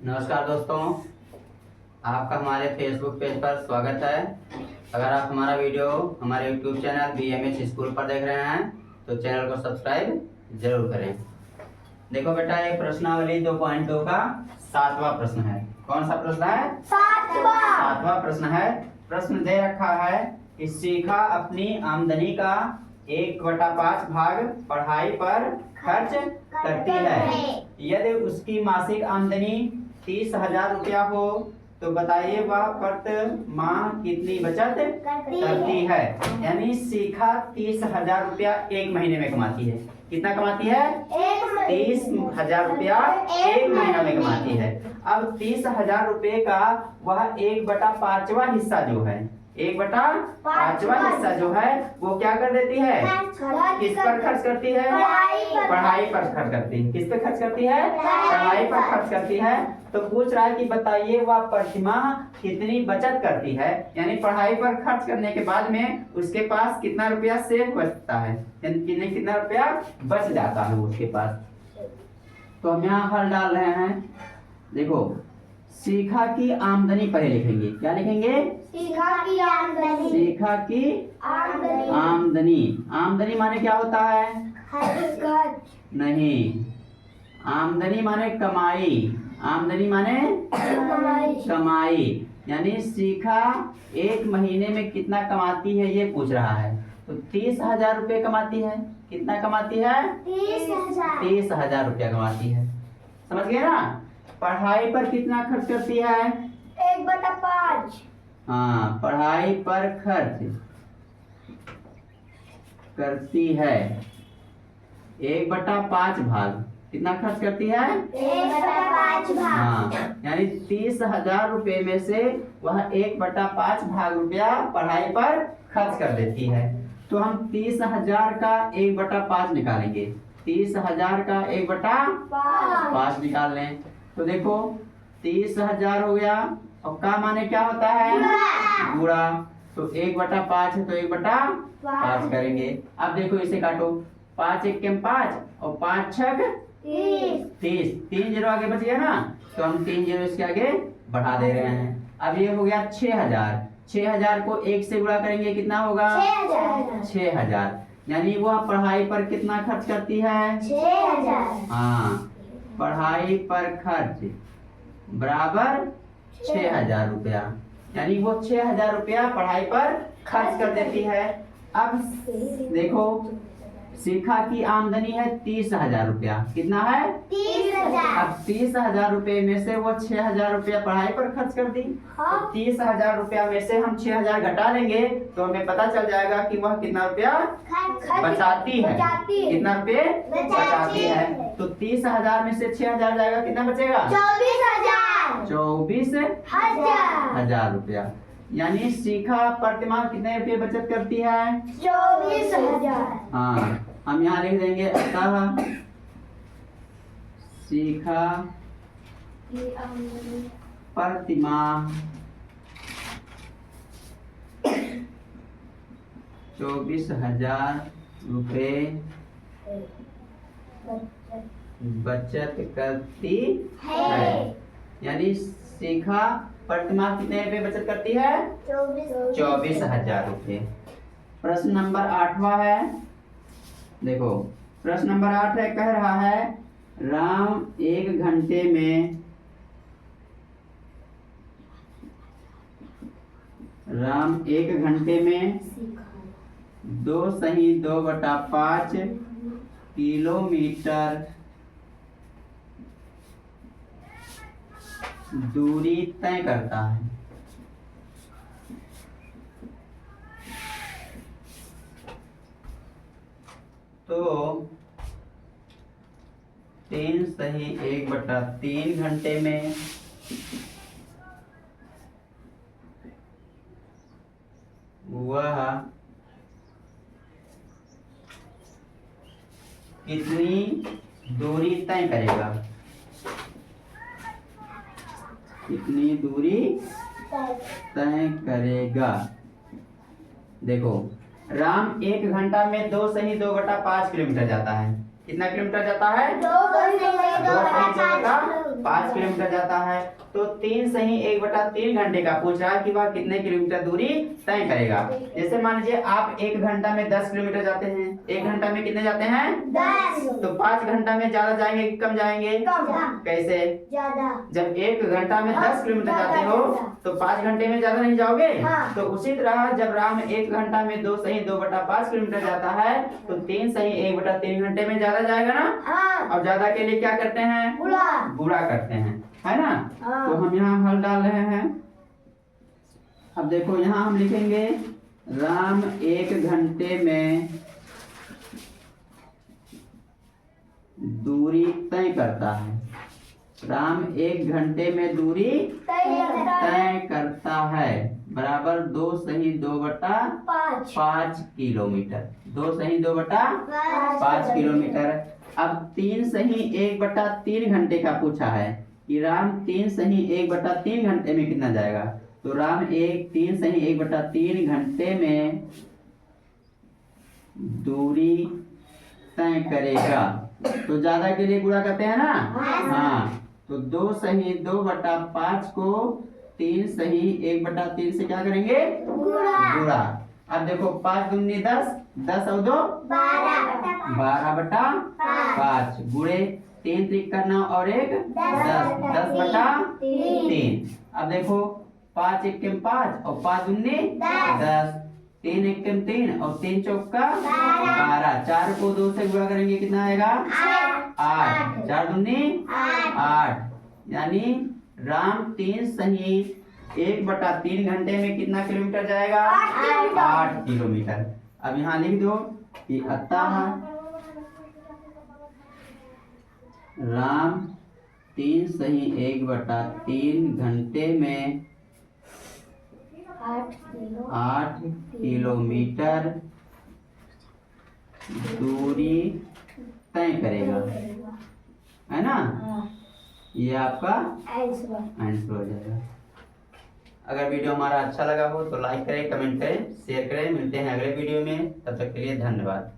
नमस्कार दोस्तों, आपका हमारे फेसबुक पेज पर स्वागत है। अगर आप हमारा वीडियो हमारे यूट्यूब चैनल BMH स्कूल पर देख रहे हैं तो चैनल को सब्सक्राइब जरूर करें। देखो बेटा, ये प्रश्नावली 2.2 का 7वां प्रश्न है। कौन सा प्रश्न है? 7वां प्रश्न है। प्रश्न दे रखा है कि शिखा अपनी आमदनी का 1/5 भाग पढ़ाई पर खर्च करती है। यदि उसकी मासिक आमदनी 30,000 रुपया हो तो बताइए वह प्रति माह कितनी बचत करती है। यानी शिखा 30,000 रुपया एक महीने में कमाती है। कितना कमाती है? 30,000 रुपया एक महीना में कमाती है। अब 30,000 रुपये का वह 1/5वां हिस्सा जो है, 1/5वां हिस्सा जो है वो क्या कर देती है? किस पर खर्च करती है? पढ़ाई पर खर्च करती है। किस पे खर्च करती है? पढ़ाई पर खर्च करती है। तो पूछ रहा है कि बताइए वह प्रतिमाह कितनी बचत करती है। यानी पढ़ाई पर खर्च करने के बाद में उसके पास कितना रुपया सेव बचता है, यानी कितना रुपया बच जाता है उसके पास। तो हम यहाँ हल डाल रहे हैं। देखो, शिखा की आमदनी पहले लिखेंगे। क्या लिखेंगे? शिखा की आमदनी। शिखा की आमदनी। आमदनी माने क्या होता है? खर्च नहीं, आमदनी माने कमाई। आमदनी माने कमाई। यानी शिखा एक महीने में कितना कमाती है ये पूछ रहा है। तो 30,000 रुपये कमाती है। कितना कमाती है? 30,000 रुपया कमाती है। समझ गए ना? पढ़ाई पर कितना खर्च करती है? 1/5। हाँ, पढ़ाई पर खर्च करती है 1/5 भाग। कितना खर्च करती है? 1/5 भाग। हाँ, यानी 30,000 रुपये में से वह 1/5 भाग रुपया पढ़ाई पर खर्च कर देती है। तो हम 30,000 का 1/5 निकालेंगे। 30,000 का 1/5 निकाल लें। तो देखो, 30,000 हो गया और का माने क्या होता है? गुणा। तो 1/5 है तो 1/5 करेंगे। अब देखो, इसे काटो। 5 × 1 = 5 और 5 × 6 = 30। 3 0 आगे बच गया ना, तो हम 3 0 इसके आगे बढ़ा दे रहे हैं। अब ये हो गया 6,000। 6,000 को 1 से गुणा करेंगे, कितना होगा? 6,000। यानी वह पढ़ाई पर कितना खर्च करती है? 6,000। हाँ, पढ़ाई पर खर्च बराबर 6,000 रुपया। यानी वो 6,000 रुपया पढ़ाई पर खर्च कर देती है। अब देखो, शिखा की आमदनी है 30,000 रुपया। कितना है? 30,000। अब 30,000 रुपये में से वो 6,000 रुपया पढ़ाई पर खर्च कर दी। हाँ। तो 30,000 रुपया में से हम 6,000 घटा लेंगे तो हमें पता चल जाएगा कि वह कितना रुपया बचाती है। कितना रुपये बचाती है। तो 30,000 में से 6,000 जाएगा, कितना बचेगा? 24,000। 24,000 रुपया। यानी शिखा प्रतिमाह कितने रुपये बचत करती है? 24,000। हाँ, हम यहाँ लिख देंगे अतः शिखा प्रतिमाह 24,000 रुपये बचत करती है। यानी शिखा प्रतिमाह कितने रुपये बचत करती है? 24,000 रुपये। प्रश्न नंबर 8वां है। देखो, प्रश्न नंबर 8 है, कह रहा है राम 1 घंटे में 2.5 किलोमीटर दूरी तय करता है। तो 3 घंटे में वह कितनी दूरी तय करेगा? कितनी दूरी तय करेगा? देखो, राम 1 घंटा में 2 से ही 2/5 किलोमीटर जाता है। कितना किलोमीटर जाता है? 2 5 किलोमीटर जाता है। तो 3 सही 1/3 घंटे का पूछ रहा है कि वह कितने किलोमीटर दूरी तय करेगा। जैसे मान लीजिए आप 1 घंटा में 10 किलोमीटर जाते हैं। 1 घंटा में कितने जाते हैं? 10। तो 5 घंटा में ज्यादा जाएंगे कि कम जाएंगे? कैसे? ज्यादा। जब 1 घंटा में 10 किलोमीटर जाते हो तो 5 घंटे में ज्यादा नहीं जाओगे? हाँ। तो उसी तरह जब राम 1 घंटा में 2 सही 2/5 किलोमीटर जाता है तो 3 सही 1/3 घंटे में ज्यादा जाएगा ना। हाँ। और ज्यादा के लिए क्या करते हैं? गुणा करते हैं, है ना। हाँ। तो हम यहाँ हल डाल रहे हैं। अब देखो यहाँ हम लिखेंगे राम 1 घंटे में दूरी तय करता है। राम 1 घंटे में दूरी तय करता है बराबर 2 सही 2/5 किलोमीटर। 2 सही 2/5 किलोमीटर। अब 3 सही 1/3 घंटे का पूछा है कि राम 3 सही 1/3 घंटे में कितना जाएगा। तो राम 3 सही 1/3 घंटे में दूरी तय करेगा। तो ज्यादा के लिए गुणा करते हैं ना। हाँ, तो 2 सही 2/5 को 3 सही 1/3 से क्या करेंगे? गुणा। अब देखो 5 दूनी 10, 10 और 2 12/5 गुणे 3 त्रिक करना और 1 10, 10/3। अब देखो 5 1 5 और 5 दूनी 10, 3 1 3 और 3 चौका 12। 4 को 2 से गुणा करेंगे कितना आएगा? 8। 4 दूनी 8। यानी राम 3 सही 1/3 घंटे में कितना किलोमीटर जाएगा? 8 किलोमीटर। अब यहाँ लिख दो कि अतः राम 3 सही 1/3 घंटे में 8 किलोमीटर दूरी तय करेगा, है ना। ये आपका आंसर हो जाएगा। अगर वीडियो हमारा अच्छा लगा हो तो लाइक करें, कमेंट करें, शेयर करें। मिलते हैं अगले वीडियो में, तब तक के लिए धन्यवाद।